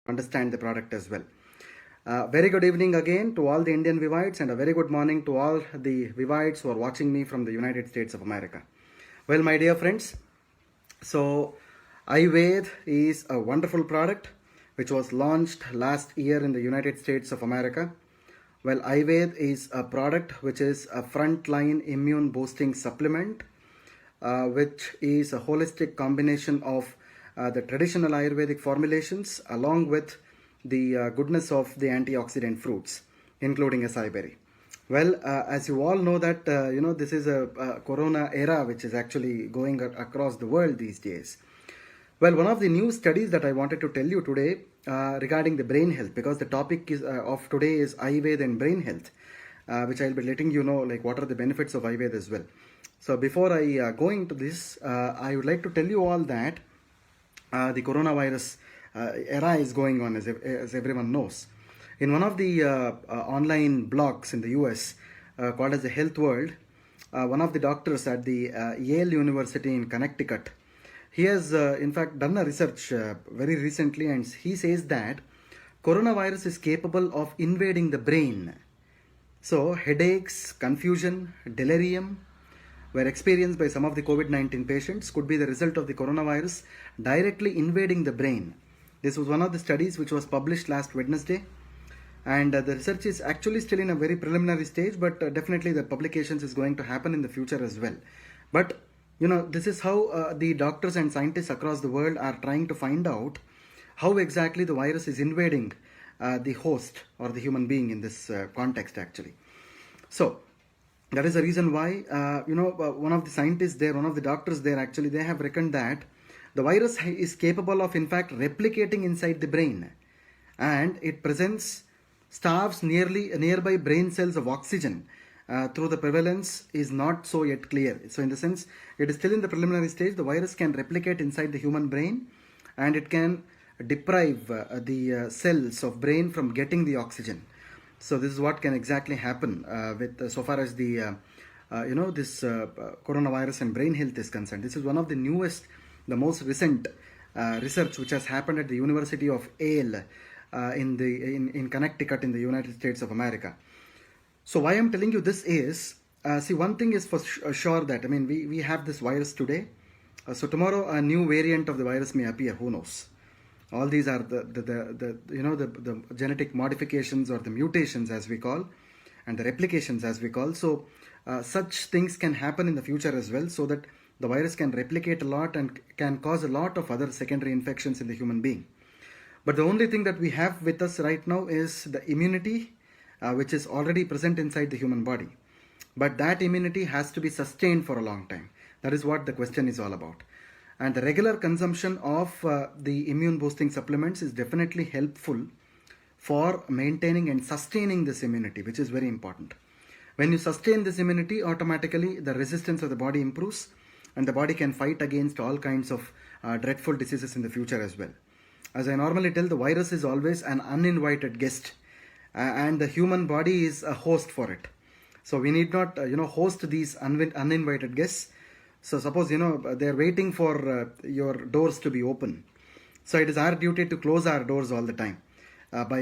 understand the product as well. Very good evening again to all the Indian Vivites, and a very good morning to all the Vivites who are watching me from the United States of America. Well, my dear friends, so iVed is a wonderful product which was launched last year in the United States of America. Well, iVed is a product which is a frontline immune boosting supplement, which is a holistic combination of the traditional Ayurvedic formulations along with the goodness of the antioxidant fruits, including acai berry. Well, as you all know that this is a corona era which is actually going across the world these days. Well, one of the new studies that I wanted to tell you today regarding the brain health, because the topic of today is Ayurveda and brain health, which I'll be letting you know like what are the benefits of Ayurveda as well. So before I go into this, I would like to tell you all that the coronavirus era is going on, as everyone knows. In one of the online blogs in the US called as the Health World, one of the doctors at the Yale University in Connecticut, he has in fact done a research very recently, and he says that coronavirus is capable of invading the brain. So headaches, confusion, delirium were experienced by some of the COVID-19 patients could be the result of the coronavirus directly invading the brain. This was one of the studies which was published last Wednesday, and the research is actually still in a very preliminary stage, but definitely the publications is going to happen in the future as well. But this is how the doctors and scientists across the world are trying to find out how exactly the virus is invading the host or the human being in this context actually. So that is the reason why one of the scientists there, one of the doctors there, actually they have reckoned that the virus is capable of in fact replicating inside the brain, and it starves nearby brain cells of oxygen through the prevalence is not so yet clear. So in the sense it is still in the preliminary stage. The virus can replicate inside the human brain, and it can deprive the cells of brain from getting the oxygen. So this is what can exactly happen with so far as the this coronavirus and brain health is concerned. This is one of the newest, the most recent research which has happened at the University of Yale in Connecticut in the United States of America. So why I'm telling you this is, see, one thing is for sure that we have this virus today. So tomorrow a new variant of the virus may appear. Who knows? All these are the genetic modifications or the mutations as we call, and the replications as we call. So such things can happen in the future as well, so that the virus can replicate a lot and can cause a lot of other secondary infections in the human being. But the only thing that we have with us right now is the immunity, which is already present inside the human body. But that immunity has to be sustained for a long time. That is what the question is all about. And the regular consumption of the immune boosting supplements is definitely helpful for maintaining and sustaining this immunity, which is very important. When you sustain this immunity, automatically the resistance of the body improves, and the body can fight against all kinds of dreadful diseases in the future as well. As I normally tell, the virus is always an uninvited guest, and the human body is a host for it. So we need not host these uninvited guests. So suppose they're waiting for your doors to be open. So it is our duty to close our doors all the time by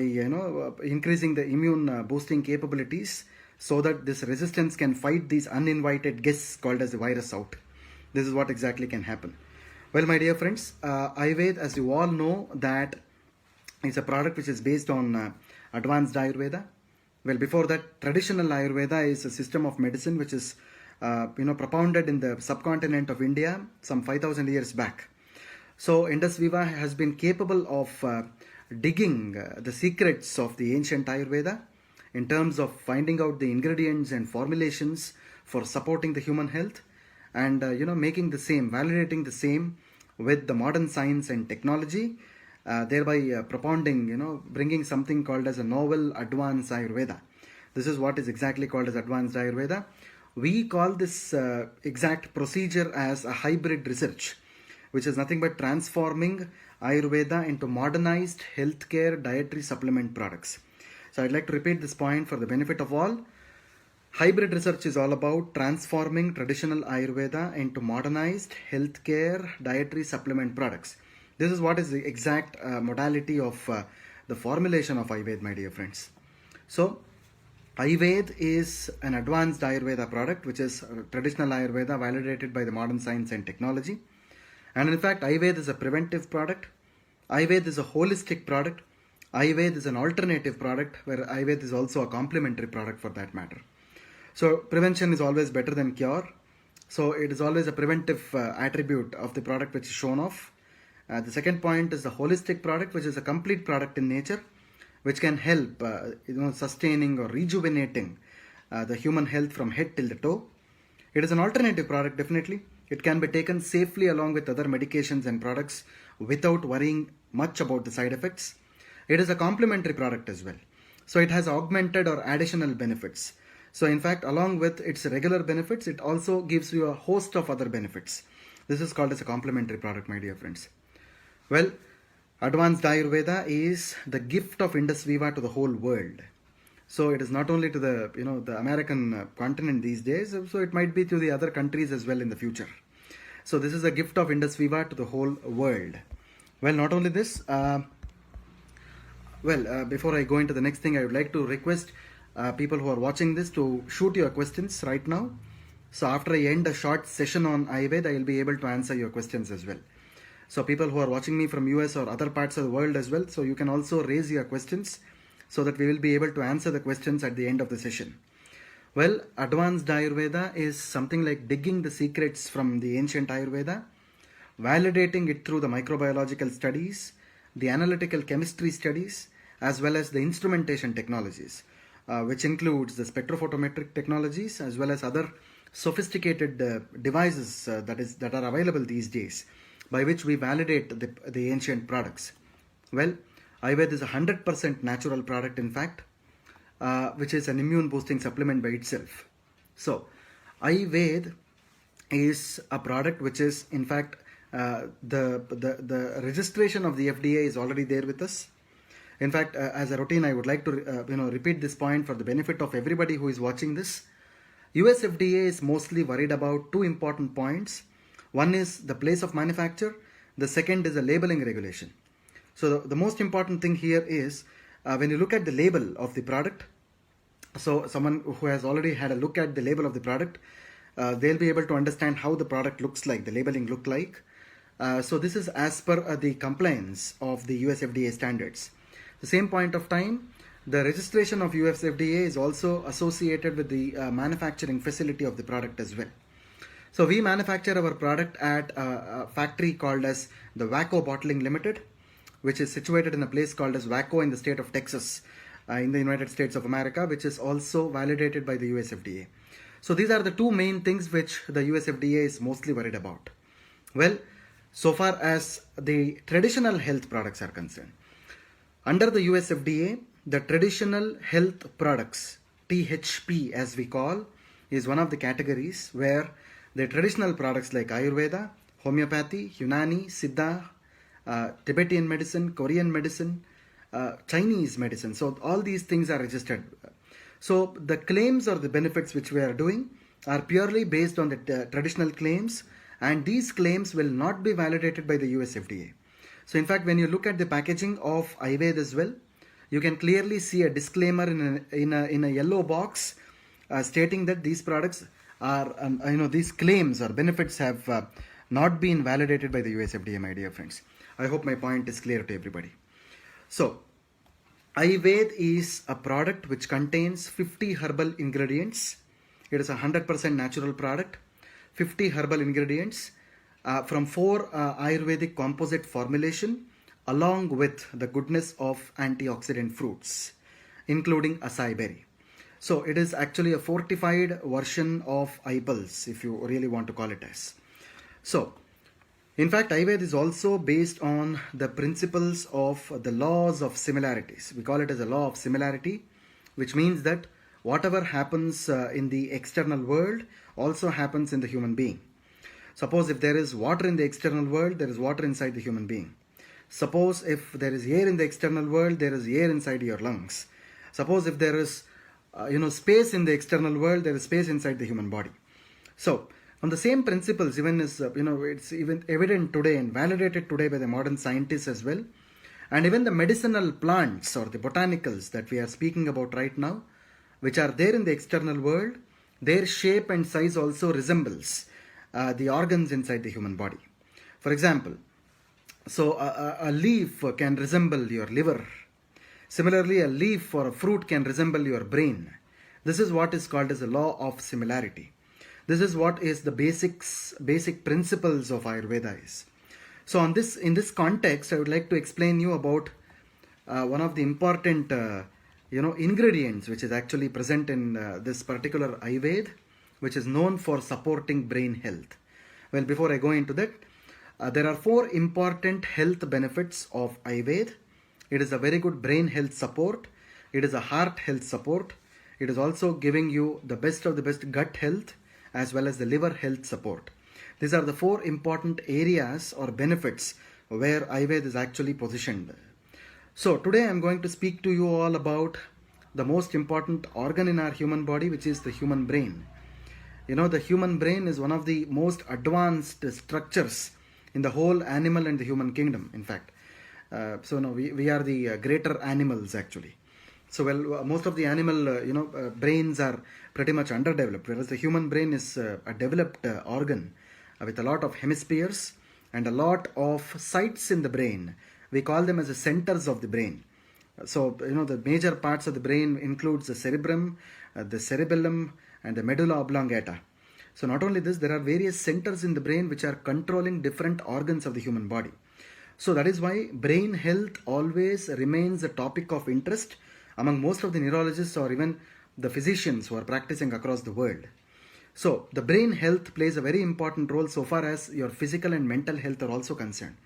increasing the immune boosting capabilities, so that this resistance can fight these uninvited guests called as the virus out. This is what exactly can happen. Well, my dear friends, Ayurveda, as you all know, that is a product which is based on advanced Ayurveda. Well, before that, traditional Ayurveda is a system of medicine which is propounded in the subcontinent of India some 5,000 years back. So Indus Viva has been capable of digging the secrets of the ancient Ayurveda in terms of finding out the ingredients and formulations for supporting the human health, and making the same, validating the same with the modern science and technology, thereby propounding, bringing something called as a novel advanced Ayurveda. This is what is exactly called as advanced Ayurveda. We call this exact procedure as a hybrid research, which is nothing but transforming Ayurveda into modernized healthcare dietary supplement products. So I'd like to repeat this point for the benefit of all. Hybrid research is all about transforming traditional Ayurveda into modernized healthcare dietary supplement products. This is what is the exact modality of the formulation of Ayurveda, my dear friends. So, Ayurveda is an advanced Ayurveda product, which is traditional Ayurveda validated by the modern science and technology. And in fact, Ayurveda is a preventive product. Ayurveda is a holistic product. Ayurveda is an alternative product, where Ayurveda is also a complementary product for that matter. So prevention is always better than cure. So it is always a preventive attribute of the product which is shown off. The second point is the holistic product, which is a complete product in nature, which can help sustaining or rejuvenating the human health from head till the toe. It is an alternative product, definitely. It can be taken safely along with other medications and products without worrying much about the side effects. It is a complementary product as well. So it has augmented or additional benefits. So in fact, along with its regular benefits, it also gives you a host of other benefits. This is called as a complementary product, my dear friends. Well, Advanced Ayurveda is the gift of Indus Viva to the whole world. So it is not only to the the American continent these days, so it might be to the other countries as well in the future. So this is a gift of Indus Viva to the whole world. Well, not only this, before I go into the next thing, I would like to request people who are watching this to shoot your questions right now. So after I end a short session on Ayurveda, I will be able to answer your questions as well. So people who are watching me from US or other parts of the world as well, so you can also raise your questions so that we will be able to answer the questions at the end of the session. Well, Advanced Ayurveda is something like digging the secrets from the ancient Ayurveda, validating it through the microbiological studies, the analytical chemistry studies, as well as the instrumentation technologies, which includes the spectrophotometric technologies as well as other sophisticated devices that are available these days, by which we validate the ancient products. Well, Ayurveda is a 100% natural product, in fact, which is an immune boosting supplement by itself. So, Ayurveda is a product which is, in fact, the registration of the FDA is already there with us. In fact, as a routine, I would like to repeat this point for the benefit of everybody who is watching this. US FDA is mostly worried about two important points. One is the place of manufacture. The second is a labeling regulation. So the most important thing here is when you look at the label of the product, so someone who has already had a look at the label of the product, they'll be able to understand how the product looks like, the labeling look like. So this is as per the compliance of the US FDA standards. The same point of time, the registration of US FDA is also associated with the manufacturing facility of the product as well. So we manufacture our product at a factory called as the Waco Bottling Limited, which is situated in a place called as Waco in the state of Texas, in the United States of America, which is also validated by the US FDA. So these are the two main things which the US FDA is mostly worried about. Well, so far as the traditional health products are concerned, under the US FDA, the traditional health products, THP as we call, is one of the categories where the traditional products like Ayurveda, homeopathy, Unani, Siddha, Tibetan medicine, Korean medicine, Chinese medicine. So all these things are registered. So the claims or the benefits which we are doing are purely based on the traditional claims, and these claims will not be validated by the US FDA. So in fact, when you look at the packaging of Ayurveda as well, you can clearly see a disclaimer in a yellow box stating that these products are, these claims or benefits have not been validated by the US FDA, my dear friends. I hope my point is clear to everybody. So, Ayurveda is a product which contains 50 herbal ingredients. It is a 100% natural product. 50 herbal ingredients from 4 Ayurvedic composite formulation, along with the goodness of antioxidant fruits, including acai berry. So it is actually a fortified version of iPulse, if you really want to call it as. So, in fact, Ayurveda is also based on the principles of the laws of similarities. We call it as a law of similarity, which means that whatever happens in the external world also happens in the human being. Suppose if there is water in the external world, there is water inside the human being. Suppose if there is air in the external world, there is air inside your lungs. Suppose if there is space in the external world, there is space inside the human body. So On the same principles, even is it's even evident today and validated today by the modern scientists as well, and even the medicinal plants or the botanicals that we are speaking about right now, which are there in the external world, their shape and size also resembles the organs inside the human body. For example, so a leaf can resemble your liver. Similarly, a leaf or a fruit can resemble your brain. This is what is called as the law of similarity. This is what is the basic principles of Ayurveda is. So in this context, I would like to explain you about one of the important ingredients which is actually present in this particular Ayurveda, which is known for supporting brain health. Well, before I go into that, there are 4 important health benefits of Ayurveda. It is a very good brain health support. It is a heart health support. It is also giving you the best of the best gut health as well as the liver health support. These are the 4 important areas or benefits where Ayurveda is actually positioned. So today I am going to speak to you all about the most important organ in our human body, which is the human brain. The human brain is one of the most advanced structures in the whole animal and the human kingdom, in fact. We are the greater animals actually. So most of the animal brains are pretty much underdeveloped, whereas the human brain is a developed organ with a lot of hemispheres and a lot of sites in the brain. We call them as the centers of the brain. So the major parts of the brain includes the cerebrum, the cerebellum, and the medulla oblongata. So not only this, there are various centers in the brain which are controlling different organs of the human body. So that is why brain health always remains a topic of interest among most of the neurologists or even the physicians who are practicing across the world. So the brain health plays a very important role so far as your physical and mental health are also concerned.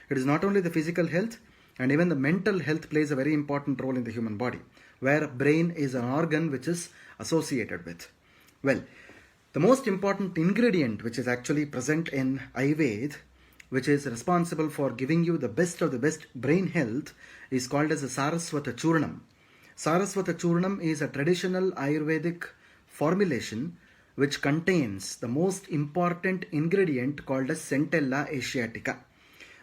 It is not only the physical health, and even the mental health plays a very important role in the human body, where brain is an organ which is associated with. Well, the most important ingredient which is actually present in Ayurveda, which is responsible for giving you the best of the best brain health, is called as the Saraswata Churnam. Saraswata Churnam is a traditional Ayurvedic formulation which contains the most important ingredient called as Centella asiatica.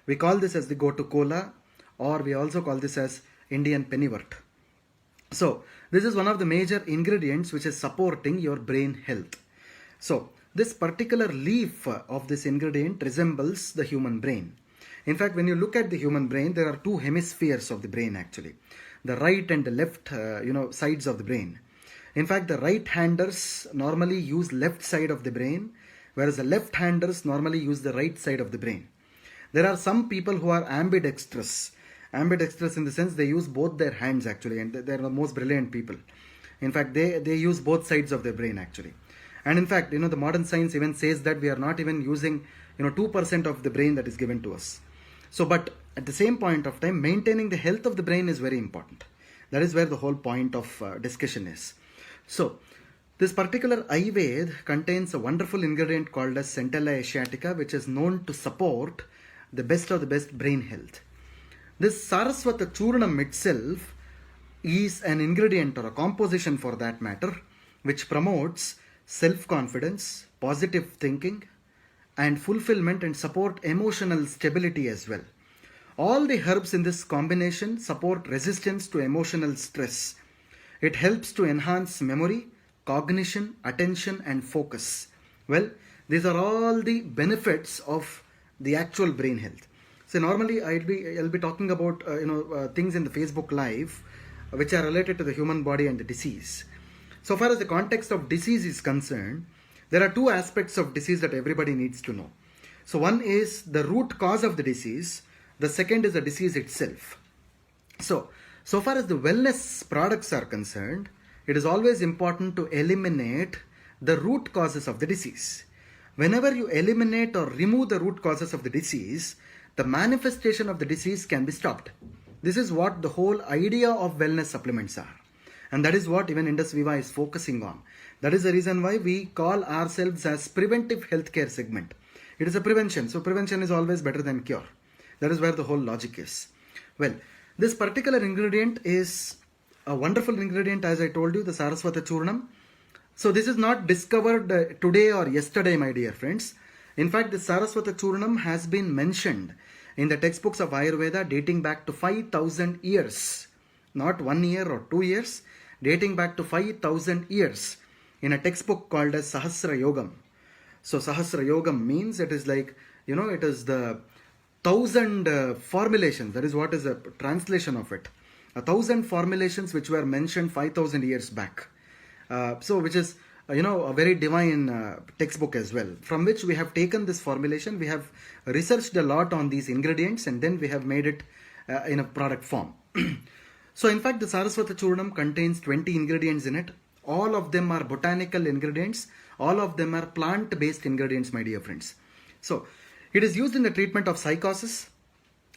We call this as the gotu kola, or we also call this as Indian pennywort. So this is one of the major ingredients which is supporting your brain health. So this particular leaf of this ingredient resembles the human brain. In fact, when you look at the human brain, there are 2 hemispheres of the brain actually. The right and the left sides of the brain. In fact, the right-handers normally use left side of the brain, whereas the left-handers normally use the right side of the brain. There are some people who are ambidextrous. Ambidextrous in the sense they use both their hands actually, and they are the most brilliant people. In fact, they use both sides of their brain actually. And in fact, the modern science even says that we are not even using 2% of the brain that is given to us. So, but at the same point of time, maintaining the health of the brain is very important. That is where the whole point of discussion is. So, this particular Ayurveda contains a wonderful ingredient called as Centella asiatica, which is known to support the best of the best brain health. This Saraswata Churnam itself is an ingredient or a composition for that matter, which promotes self-confidence, positive thinking, and fulfillment, and support emotional stability as well. All the herbs in this combination support resistance to emotional stress. It helps to enhance memory, cognition, attention, and focus. Well, these are all the benefits of the actual brain health. So normally I'll be talking about things in the Facebook Live which are related to the human body and the disease. So far as the context of disease is concerned, there are 2 aspects of disease that everybody needs to know. So one is the root cause of the disease. The second is the disease itself. So far as the wellness products are concerned, it is always important to eliminate the root causes of the disease. Whenever you eliminate or remove the root causes of the disease, the manifestation of the disease can be stopped. This is what the whole idea of wellness supplements are. And that is what even Indus Viva is focusing on. That is the reason why we call ourselves as preventive healthcare segment. It is a prevention. So prevention is always better than cure. That is where the whole logic is. Well, this particular ingredient is a wonderful ingredient, as I told you, the Saraswata Churnam. So this is not discovered today or yesterday, my dear friends. In fact, the Saraswata Churnam has been mentioned in the textbooks of Ayurveda dating back to 5,000 years. Not 1 year or 2 years, dating back to 5,000 years in a textbook called as Sahasra Yogam. So Sahasra Yogam means it is like, it is the 1,000 formulations. That is what is a translation of it. 1,000 formulations which were mentioned 5,000 years back. So which is, a very divine textbook as well, from which we have taken this formulation. We have researched a lot on these ingredients and then we have made it in a product form. So in fact, the Saraswata Churnam contains 20 ingredients in it. All of them are botanical ingredients. All of them are plant-based ingredients, my dear friends. So it is used in the treatment of psychosis,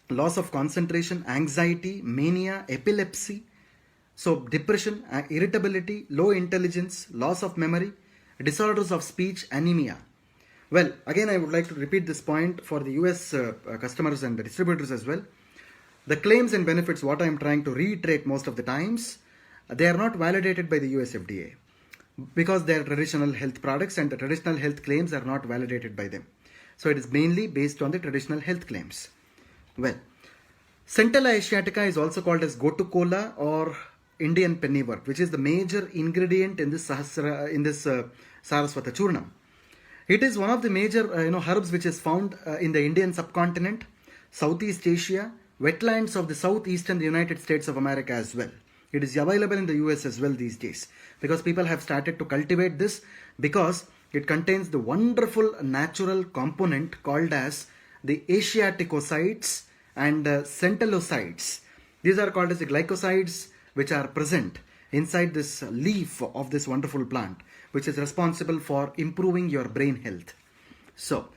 loss of concentration, anxiety, mania, epilepsy, so depression, irritability, low intelligence, loss of memory, disorders of speech, anemia. Well, again, I would like to repeat this point for the US customers and the distributors as well. The claims and benefits, what I am trying to reiterate most of the times, they are not validated by the US FDA because they are traditional health products and the traditional health claims are not validated by them. So it is mainly based on the traditional health claims. Well, Centella asiatica is also called as Gotu Kola or Indian Pennywort, which is the major ingredient in this Saraswata Churnam. It is one of the major herbs which is found in the Indian subcontinent, Southeast Asia, wetlands of the southeastern United States of America as well. It is available in the US as well these days because people have started to cultivate this because it contains the wonderful natural component called as the Asiaticosides and Centellosides. These are called as the glycosides which are present inside this leaf of this wonderful plant, which is responsible for improving your brain health. So,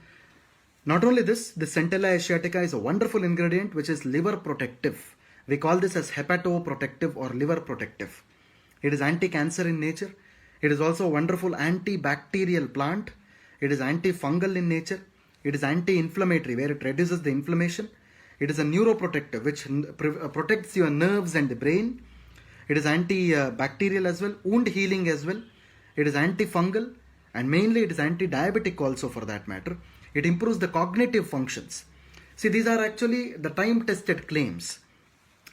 not only this, the Centella asiatica is a wonderful ingredient which is liver protective. We call this as hepatoprotective or liver protective. It is anti-cancer in nature. It is also a wonderful antibacterial plant. It is antifungal in nature. It is anti-inflammatory where it reduces the inflammation. It is a neuroprotective which protects your nerves and the brain. It is antibacterial as well, wound healing as well. It is antifungal and mainly it is anti-diabetic also for that matter. It improves the cognitive functions. See, these are actually the time-tested claims.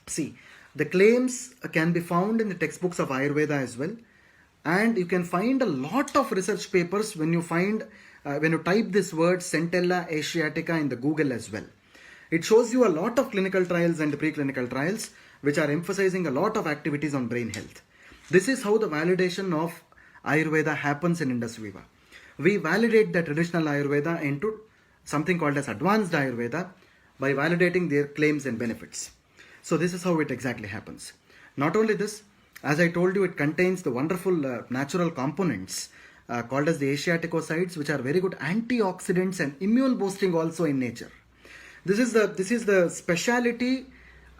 See, the claims can be found in the textbooks of Ayurveda as well. And you can find a lot of research papers when you type this word Centella asiatica in the Google as well. It shows you a lot of clinical trials and preclinical trials which are emphasizing a lot of activities on brain health. This is how the validation of Ayurveda happens in Indus Viva. We validate the traditional Ayurveda into something called as advanced Ayurveda by validating their claims and benefits. So this is how it exactly happens. Not only this, as I told you, it contains the wonderful natural components called as the Asiaticosides, which are very good antioxidants and immune boosting also in nature. This is the speciality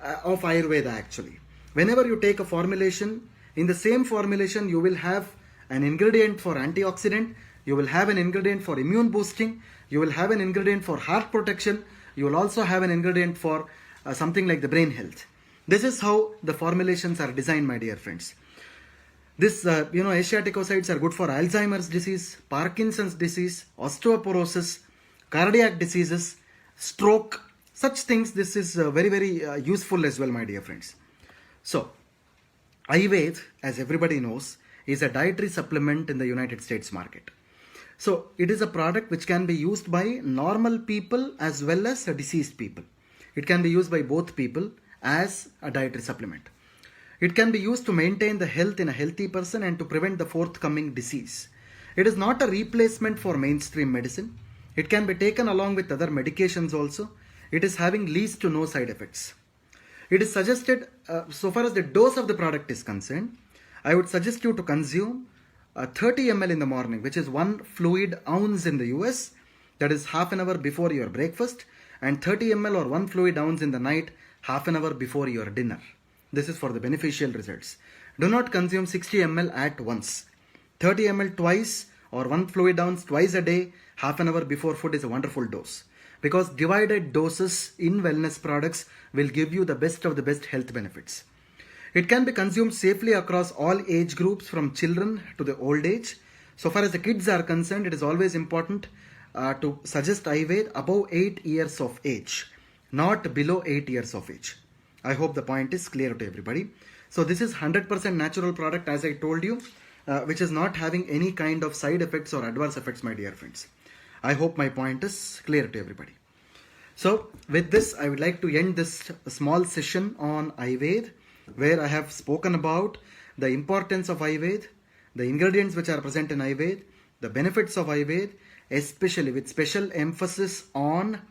of Ayurveda actually. Whenever you take a formulation, in the same formulation you will have an ingredient for antioxidant, you will have an ingredient for immune boosting, you will have an ingredient for heart protection, you will also have an ingredient for something like the brain health. This is how the formulations are designed, my dear friends. This, Asiaticosides are good for Alzheimer's disease, Parkinson's disease, osteoporosis, cardiac diseases, stroke, such things. This is very, very useful as well, my dear friends. So, Ayurveda, as everybody knows, is a dietary supplement in the United States market. So, it is a product which can be used by normal people as well as diseased people. It can be used by both people as a dietary supplement. It can be used to maintain the health in a healthy person and to prevent the forthcoming disease. It is not a replacement for mainstream medicine. It can be taken along with other medications also. It is having least to no side effects. It is suggested, so far as the dose of the product is concerned, I would suggest you to consume 30 ml in the morning, which is 1 fluid ounce in the US, that is half an hour before your breakfast, and 30 ml or 1 fluid ounce in the night, half an hour before your dinner. This is for the beneficial results. Do not consume 60 ml at once. 30 ml twice or 1 fluid ounce twice a day, half an hour before food is a wonderful dose. Because divided doses in wellness products will give you the best of the best health benefits. It can be consumed safely across all age groups from children to the old age. So far as the kids are concerned, it is always important to suggest Ayurveda above 8 years of age, not below 8 years of age. I hope the point is clear to everybody. So this is 100% natural product, as I told you, which is not having any kind of side effects or adverse effects, my dear friends. I hope my point is clear to everybody. So with this, I would like to end this small session on Ayurveda, where I have spoken about the importance of Ayurveda, the ingredients which are present in Ayurveda, the benefits of Ayurveda, especially with special emphasis on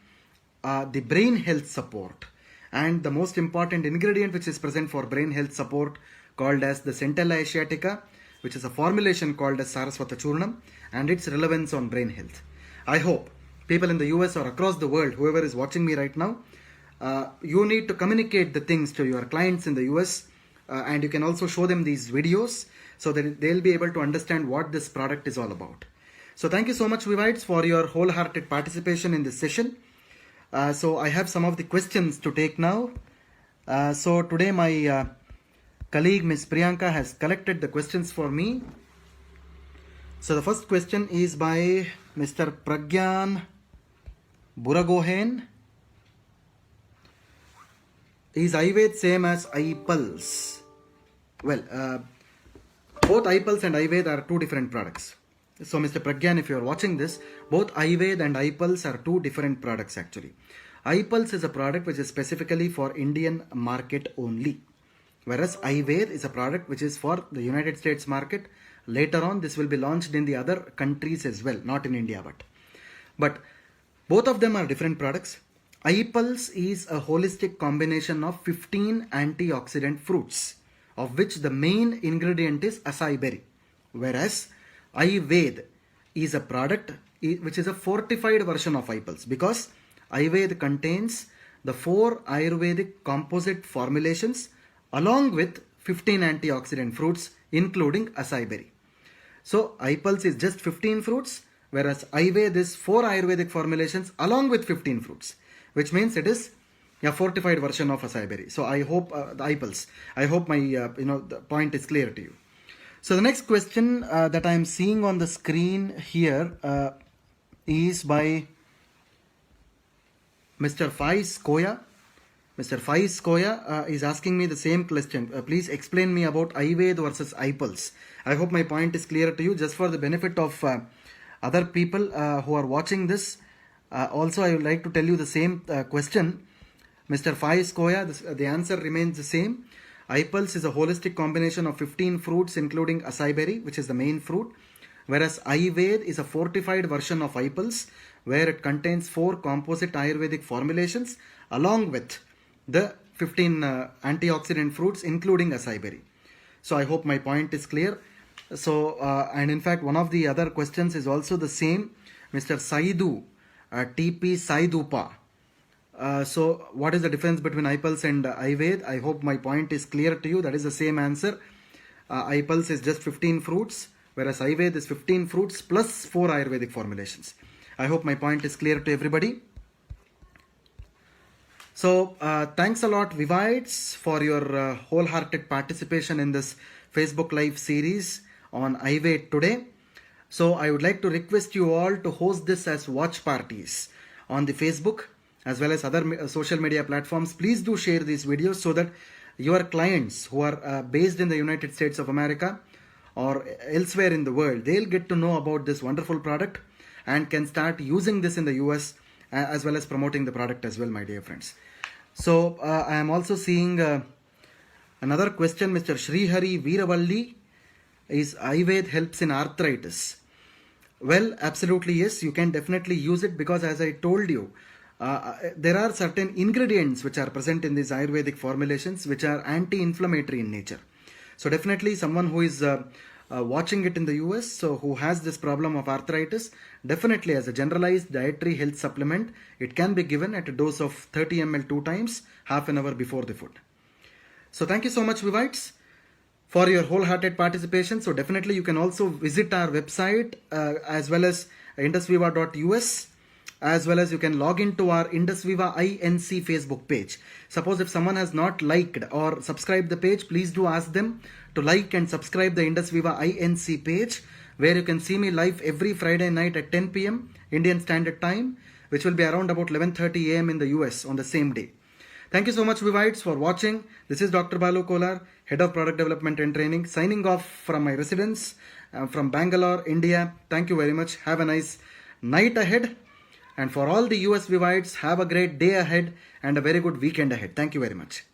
the brain health support, and the most important ingredient which is present for brain health support, called as the Centella Asiatica, which is a formulation called as Saraswata Churnam, and its relevance on brain health. I hope people in the US or across the world, whoever is watching me right now, you need to communicate the things to your clients in the US, and you can also show them these videos so that they'll be able to understand what this product is all about. So thank you so much, Vivites, for your wholehearted participation in this session. So I have some of the questions to take now. So today my colleague Ms. Priyanka has collected the questions for me. So the first question is by Mr. Pragyan Buragohen. Is Ayurveda same as iPulse? Well, both iPulse and Ayurveda are two different products. So Mr. Pragyan, if you are watching this, both Ayurveda and iPulse are two different products actually. iPulse is a product which is specifically for Indian market only, whereas Ayurveda is a product which is for the United States market. Later on, this will be launched in the other countries as well, not in India, but both of them are different products. iPulse is a holistic combination of 15 antioxidant fruits, of which the main ingredient is acai berry, whereas Ayurveda is a product which is a fortified version of iPulse, because Ayurveda contains the 4 Ayurvedic composite formulations along with 15 antioxidant fruits, including acai berry. So iPulse is just 15 fruits, whereas Ayurveda is 4 Ayurvedic formulations along with 15 fruits, which means it is a fortified version of acai berry. So I hope the iPulse, I hope my the point is clear to you. So the next question that I am seeing on the screen here is by Mr. Faiz Koya. Mr. Faiz Koya is asking me the same question. Please explain me about Ayurveda versus iPulse. I hope my point is clear to you. Just for the benefit of other people who are watching this, also I would like to tell you the same question. Mr. Faiz Koya, the answer remains the same. iPulse is a holistic combination of 15 fruits, including acai berry, which is the main fruit, whereas Ayurveda is a fortified version of iPulse, where it contains 4 composite Ayurvedic formulations along with the 15 antioxidant fruits, including acai berry. So I hope my point is clear. So and in fact, one of the other questions is also the same. Mr. Saidu, TP Saidupa. So what is the difference between iPulse and Ayurveda? I hope my point is clear to you. That is the same answer. iPulse is just 15 fruits, whereas Ayurveda is 15 fruits plus 4 Ayurvedic formulations. I hope my point is clear to everybody. So thanks a lot, Vivites, for your wholehearted participation in this Facebook Live series on Ayurveda today. So I would like to request you all to host this as watch parties on the Facebook as well as other social media platforms. Please do share these videos so that your clients who are based in the United States of America or elsewhere in the world, they'll get to know about this wonderful product and can start using this in the US as well as promoting the product as well, my dear friends. So I am also seeing another question. Mr. Srihari Veeravalli, is Ayurveda helps in arthritis? Well, absolutely yes, you can definitely use it, because as I told you, there are certain ingredients which are present in these Ayurvedic formulations which are anti-inflammatory in nature. So definitely someone who is watching it in the US, so who has this problem of arthritis, definitely as a generalized dietary health supplement, it can be given at a dose of 30 ml 2 times, half an hour before the food. So thank you so much, Vivites, for your wholehearted participation. So definitely you can also visit our website as well as indusviva.us, as well as you can log into our Indus Viva INC Facebook page. Suppose if someone has not liked or subscribed the page, please do ask them to like and subscribe the Indus Viva INC page, where you can see me live every Friday night at 10 p.m. Indian Standard Time, which will be around about 11:30 a.m. in the US on the same day. Thank you so much, Vivites, for watching. This is Dr. Balu Kolar, Head of Product Development and Training, signing off from my residence from Bangalore, India. Thank you very much. Have a nice night ahead. And for all the US Vivites, have a great day ahead and a very good weekend ahead. Thank you very much.